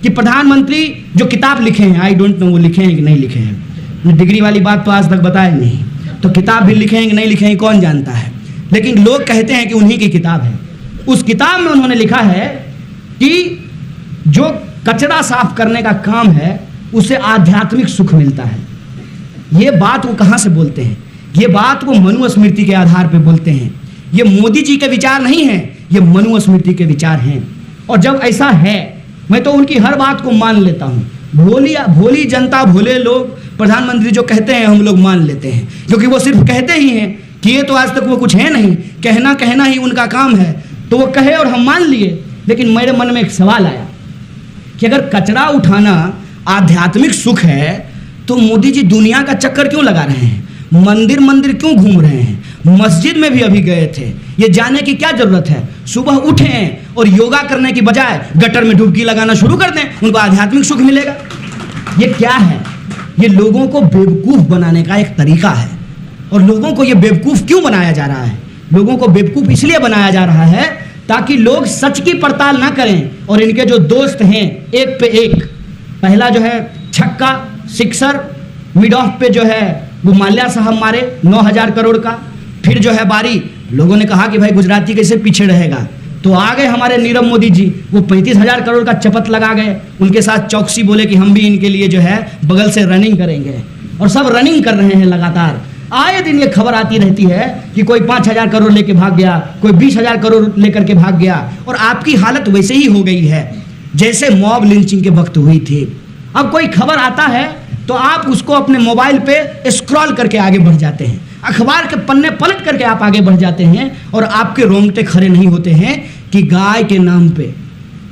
कि प्रधानमंत्री जो किताब लिखे हैं, आई डोंट नो वो लिखे हैं कि नहीं लिखे हैं, डिग्री वाली बात तो आज तक बताए नहीं, तो किताब भी लिखे हैं कि नहीं लिखे हैं कौन जानता है, लेकिन लोग कहते हैं कि उन्हीं की किताब है। उस किताब में उन्होंने लिखा है कि जो कचरा साफ करने का काम है उसे आध्यात्मिक सुख मिलता है। ये बात वो कहाँ से बोलते हैं? ये बात वो मनुस्मृति के आधार पर बोलते हैं। ये मोदी जी के विचार नहीं हैं, ये मनुस्मृति के विचार हैं। और जब ऐसा है, मैं तो उनकी हर बात को मान लेता हूँ। भोली जनता, भोले लोग, प्रधानमंत्री जो कहते हैं हम लोग मान लेते हैं, क्योंकि वो सिर्फ कहते ही हैं कि ये तो आज तक वो कुछ है नहीं, कहना ही उनका काम है, तो वो कहे और हम मान लिए। लेकिन मेरे मन में एक सवाल आया कि अगर कचरा उठाना आध्यात्मिक सुख है तो मोदी जी दुनिया का चक्कर क्यों लगा रहे हैं? मंदिर क्यों घूम रहे हैं? मस्जिद में भी अभी गए थे, ये जाने की क्या जरूरत है? सुबह उठें और योगा करने की बजाय गटर में डुबकी लगाना शुरू कर दें, उनको आध्यात्मिक सुख मिलेगा। ये क्या है? ये लोगों को बेवकूफ़ बनाने का एक तरीका है। और लोगों को ये बेवकूफ़ क्यों बनाया जा रहा है? लोगों को बेवकूफ़ इसलिए बनाया जा रहा है ताकि लोग सच की पड़ताल ना करें। और इनके जो दोस्त हैं एक पे एक, पहला जो है छक्का सिक्सर, मिड ऑफ पे जो है वो माल्या साहब मारे 9,000 करोड़ का। फिर जो है बारी, लोगों ने कहा कि भाई गुजराती कैसे पीछे रहेगा, तो आ गए हमारे नीरव मोदी जी, वो 35,000 करोड़ का चपत लगा गए। उनके साथ चौकसी बोले कि हम भी इनके लिए जो है बगल से रनिंग करेंगे, और सब रनिंग कर रहे हैं लगातार। आए दिन ये खबर आती रहती है कि कोई 5,000 करोड़ लेके भाग गया, कोई 20,000 करोड़ लेकर के भाग गया। और आपकी हालत वैसे ही हो गई है जैसे मॉब लिंचिंग के वक्त हुई थी। अब कोई खबर आता है तो आप उसको अपने मोबाइल पे स्क्रॉल करके आगे बढ़ जाते हैं, अखबार के पन्ने पलट करके आप आगे बढ़ जाते हैं, और आपके रोंगटे खड़े नहीं होते हैं कि गाय के नाम पे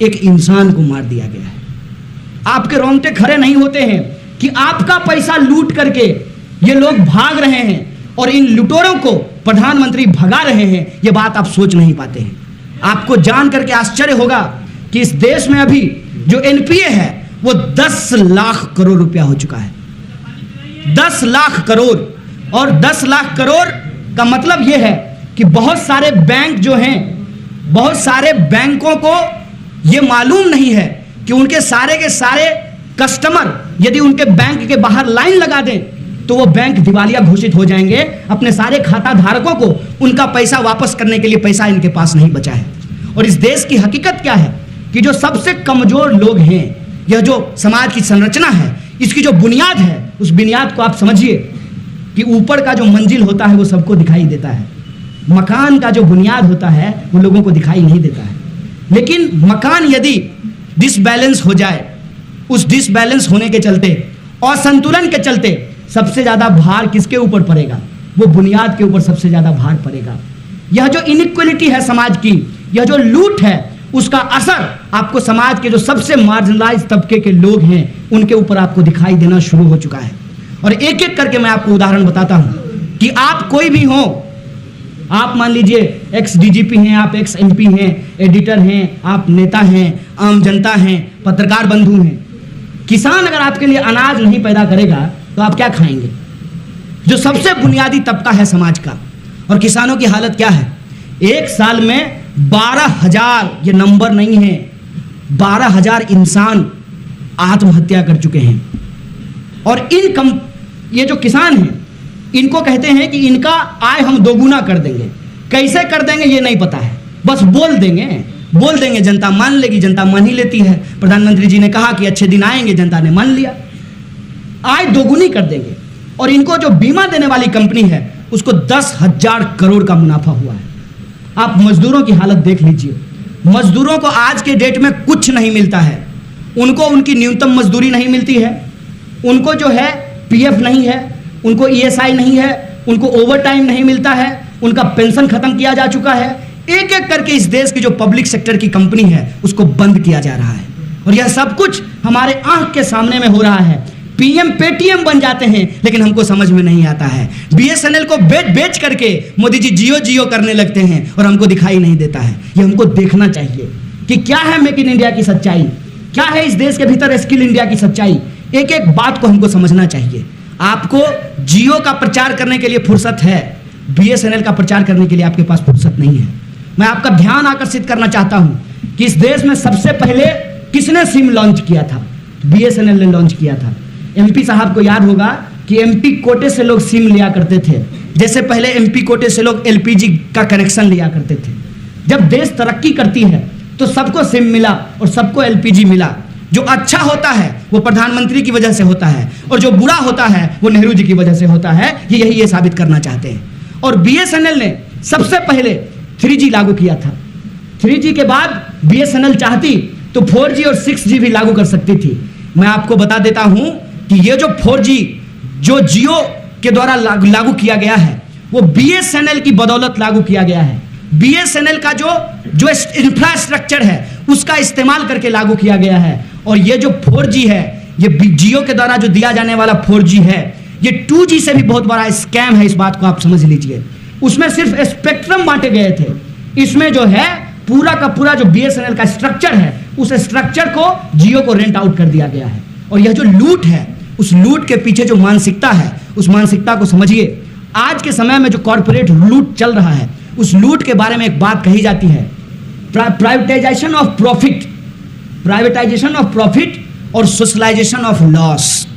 एक इंसान को मार दिया गया है। आपके रोंगटे खड़े नहीं होते हैं कि आपका पैसा लूट करके ये लोग भाग रहे हैं और इन लुटेरों को प्रधानमंत्री भगा रहे हैं। ये बात आप सोच नहीं पाते हैं। आपको जान करके आश्चर्य होगा कि इस देश में अभी जो एनपीए है वो 10 लाख करोड़ रुपया हो चुका है। 10 लाख करोड़। और 10 लाख करोड़ का मतलब यह है कि बहुत सारे बैंक जो हैं, बहुत सारे बैंकों को यह मालूम नहीं है कि उनके सारे के सारे कस्टमर यदि उनके बैंक के बाहर लाइन लगा दें तो वो बैंक दिवालिया घोषित हो जाएंगे। अपने सारे खाता धारकों को उनका पैसा वापस करने के लिए पैसा इनके पास नहीं बचा है। और इस देश की हकीकत क्या है कि जो सबसे कमजोर लोग हैं, यह जो समाज की संरचना है, इसकी जो बुनियाद है, उस बुनियाद को आप समझिए कि ऊपर का जो मंजिल होता है वो सबको दिखाई देता है, मकान का जो बुनियाद होता है वो लोगों को दिखाई नहीं देता है। लेकिन मकान यदि डिसबैलेंस हो जाए, उस डिसबैलेंस होने के चलते, असंतुलन के चलते सबसे ज़्यादा भार किसके ऊपर पड़ेगा? वो बुनियाद के ऊपर सबसे ज़्यादा भार पड़ेगा। यह जो इनइक्वलिटी है समाज की, यह जो लूट है, उसका असर आपको समाज के जो सबसे मार्जिनलाइज तबके के लोग हैं उनके ऊपर आपको दिखाई देना शुरू हो चुका है। और एक एक करके मैं आपको उदाहरण बताता हूं कि आप कोई भी हो, आप मान लीजिए एक्स डीजीपी हैं, आप एक्स एमपी हैं, एडिटर हैं, आप नेता हैं, आम जनता हैं, पत्रकार बंधु हैं। किसान अगर आपके लिए अनाज नहीं पैदा करेगा तो आप क्या खाएंगे? जो सबसे बुनियादी तबका है समाज का। और किसानों की हालत क्या है? एक साल में 12,000, ये नंबर नहीं है, 12,000 इंसान आत्महत्या कर चुके हैं। और ये जो किसान हैं, इनको कहते हैं कि इनका आय हम दोगुना कर देंगे। कैसे कर देंगे ये नहीं पता है, बस बोल देंगे, जनता मान लेगी। जनता मान ही लेती है। प्रधानमंत्री जी ने कहा कि अच्छे दिन आएंगे, जनता ने मान लिया, आय दोगुनी कर देंगे। और इनको जो बीमा देने वाली कंपनी है उसको 10,000 करोड़ का मुनाफा हुआ है। आप मजदूरों की हालत देख लीजिए। मजदूरों को आज के डेट में कुछ नहीं मिलता है। उनको उनकी न्यूनतम मजदूरी नहीं मिलती है, उनको जो है पीएफ नहीं है, उनको ईएसआई नहीं है, उनको ओवरटाइम नहीं मिलता है, उनका पेंशन खत्म किया जा चुका है। एक एक करके इस देश की जो पब्लिक सेक्टर की कंपनी है उसको बंद किया जा रहा है। और यह सब कुछ हमारे आंख के सामने में हो रहा है। पीएम पेटीएम बन जाते हैं, लेकिन हमको समझ में नहीं आता है। बीएसएनएल को बेच करके मोदी जी जियो करने लगते हैं और हमको दिखाई नहीं देता है। ये हमको देखना चाहिए कि क्या है मेक इन इंडिया की सच्चाई, क्या है इस देश के भीतर स्किल इंडिया की सच्चाई। एक एक बात को हमको समझना चाहिए। आपको जियो का प्रचार करने के लिए फुर्सत है, बीएसएनएल का प्रचार करने के लिए आपके पास फुर्सत नहीं है। मैं आपका ध्यान आकर्षित करना चाहता हूं कि इस देश में सबसे पहले किसने सिम लॉन्च किया था? BSNL ने लॉन्च किया था। MP साहब को याद होगा कि MP कोटे से लोग सिम लिया करते थे, जैसे पहले MP कोटे से लोग LPG का कनेक्शन लिया करते थे। जब देश तरक्की करती है तो सबको सिम मिला और सबको LPG मिला। जो अच्छा होता है वो प्रधानमंत्री की वजह से होता है और जो बुरा होता है वो नेहरू जी की वजह से होता है। ये साबित करना चाहते हैं। और BSNL ने सबसे पहले 3G लागू किया था। 3G के बाद BSNL चाहती तो 4G और 6G भी लागू कर सकती थी। मैं आपको बता देता हूं कि ये जो 4G जो जियो के द्वारा लागू किया गया है वो BSNL की बदौलत लागू किया गया है। BSNL का जो इंफ्रास्ट्रक्चर है उसका इस्तेमाल करके लागू किया गया है। और ये जो 4G है, ये जियो के द्वारा जो दिया जाने वाला 4G है, ये 2G से भी बहुत बड़ा स्कैम है। इस बात को आप समझ लीजिए। उसमें सिर्फ स्पेक्ट्रम बांटे गए थे, इसमें जो है पूरा का पूरा जो BSNL का स्ट्रक्चर है उस स्ट्रक्चर को जियो को रेंट आउट कर दिया गया है। और यह जो लूट है, उस लूट के पीछे जो मानसिकता है, उस मानसिकता को समझिए। आज के समय में जो कॉर्पोरेट लूट चल रहा है, उस लूट के बारे में एक बात कही जाती है, privatisation of profit, privatisation of profit और सोशलाइजेशन ऑफ लॉस।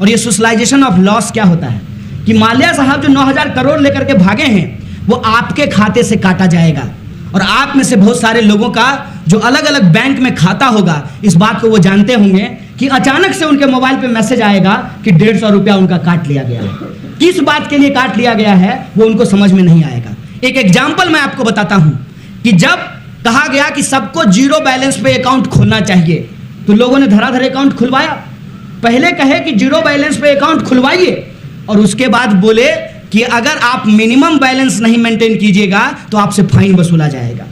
और ये सोशलाइजेशन ऑफ लॉस क्या होता है कि माल्या साहब जो 9,000 करोड़ लेकर के भागे हैं वो आपके खाते से काटा जाएगा। और आप में से बहुत सारे लोगों का जो अलग अलग बैंक में खाता होगा, इस बात को वो जानते होंगे कि अचानक से उनके मोबाइल पे मैसेज आएगा कि 150 रुपया उनका काट लिया गया है। किस बात के लिए काट लिया गया है वो उनको समझ में नहीं आएगा। एक एग्जाम्पल मैं आपको बताता हूं कि जब कहा गया कि सबको जीरो बैलेंस पे अकाउंट खोलना चाहिए तो लोगों ने धड़ाधड़ अकाउंट खुलवाया। पहले कहे कि जीरो बैलेंस पे अकाउंट खुलवाइए और उसके बाद बोले कि अगर आप मिनिमम बैलेंस नहीं मेंटेन कीजिएगा तो आपसे फाइन वसूला जाएगा।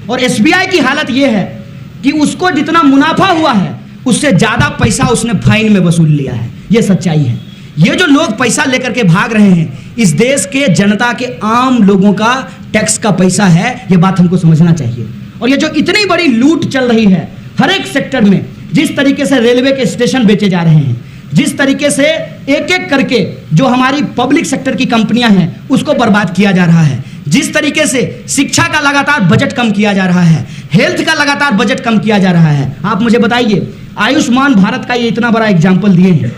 और SBI की हालत यह है कि उसको जितना मुनाफा हुआ है उससे ज्यादा पैसा उसने फाइन में वसूल लिया है। यह सच्चाई है। ये जो लोग पैसा लेकर के भाग रहे हैं, इस देश के जनता के आम लोगों का टैक्स का पैसा है। यह बात हमको समझना चाहिए। और ये जो इतनी बड़ी लूट चल रही है हर एक सेक्टर में, जिस तरीके से रेलवे के स्टेशन बेचे जा रहे हैं, जिस तरीके से एक एक करके जो हमारी पब्लिक सेक्टर की कंपनियां हैं उसको बर्बाद किया जा रहा है, जिस तरीके से शिक्षा का लगातार बजट कम किया जा रहा है, हेल्थ का लगातार बजट कम किया जा रहा है। आप मुझे बताइए, आयुष्मान भारत का ये इतना बड़ा एग्जाम्पल दिए हैं,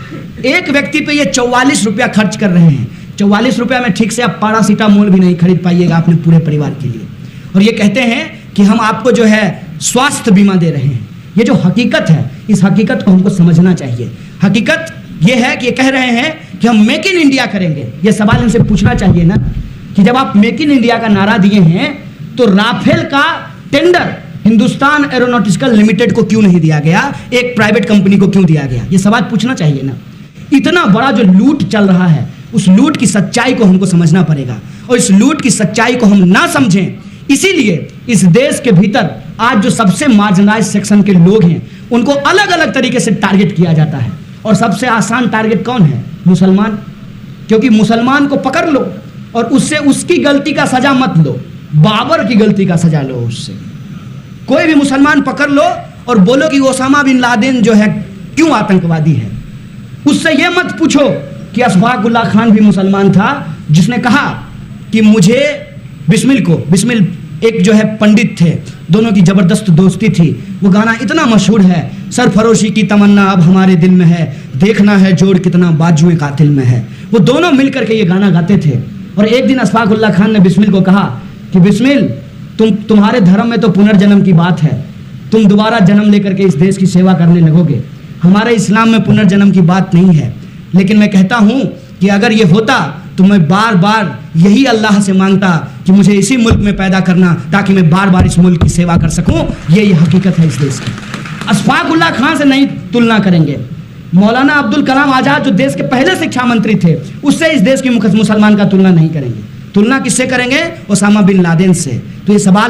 एक व्यक्ति पे ये 44 रुपया खर्च कर रहे हैं। 44 रुपया में ठीक से आप पैरासीटामोल भी नहीं खरीद पाइएगा अपने पूरे परिवार के लिए। और ये कहते हैं कि हम आपको जो है स्वास्थ्य बीमा दे रहे हैं। ये जो हकीकत है, इस हकीकत को हमको समझना चाहिए। हकीकत ये है कि ये कह रहे हैं कि हम मेक इन इंडिया करेंगे। ये सवाल इनसे पूछना चाहिए ना कि जब आप मेक इन इंडिया का नारा दिए हैं तो राफेल का टेंडर हिंदुस्तान एरोनॉटिकल लिमिटेड को क्यों नहीं दिया गया, एक प्राइवेट कंपनी को क्यों दिया गया? ये सवाल पूछना चाहिए ना। इतना बड़ा जो लूट चल रहा है, उस लूट की सच्चाई को हमको समझना पड़ेगा। और इस लूट की सच्चाई को हम ना समझें, इसीलिए इस देश के भीतर आज जो सबसे मार्जिनलाइज सेक्शन के लोग हैं उनको अलग अलग तरीके से टारगेट किया जाता है। और सबसे आसान टारगेट कौन है? मुसलमान। क्योंकि मुसलमान को पकड़ लो और उससे उसकी गलती का सजा मत लो, बाबर की गलती का सजा लो। उससे कोई भी मुसलमान पकड़ लो और बोलो कि ओसामा बिन लादेन जो है क्यों आतंकवादी है। उससे यह मत पूछो कि अशफाक उल्लाह खान भी मुसलमान था जिसने कहा कि मुझे बिस्मिल एक जो है पंडित थे, दोनों की जबरदस्त दोस्ती थी। वो गाना इतना मशहूर है, सरफरोशी की तमन्ना अब हमारे दिल में है, देखना है जोड़ कितना बाजुए कातिल में है। वो दोनों मिलकर के ये गाना गाते थे। और एक दिन अशफाक उल्लाह खान ने बिस्मिल को कहा कि बिस्मिल, तुम्हारे धर्म में तो पुनर्जन्म की बात है, तुम दोबारा जन्म लेकर के इस देश की सेवा करने लगोगे। हमारे इस्लाम में पुनर्जन्म की बात नहीं है। लेकिन मैं कहता हूं कि अगर ये होता तो मैं बार बार यही अल्लाह से मांगता कि मुझे इसी मुल्क में पैदा करना ताकि मैं बार बार इस मुल्क की सेवा कर सकूं। ये हकीकत है इस देश की। अशफाक उल्लाह खान से नहीं तुलना करेंगे। मौलाना अब्दुल कलाम आजाद जो देश के पहले शिक्षा मंत्री थे, उससे इस देश के मुसलमान का तुलना नहीं करेंगे। तुलना किससे करेंगे? ओसामा बिन लादेन से। तो ये सवाल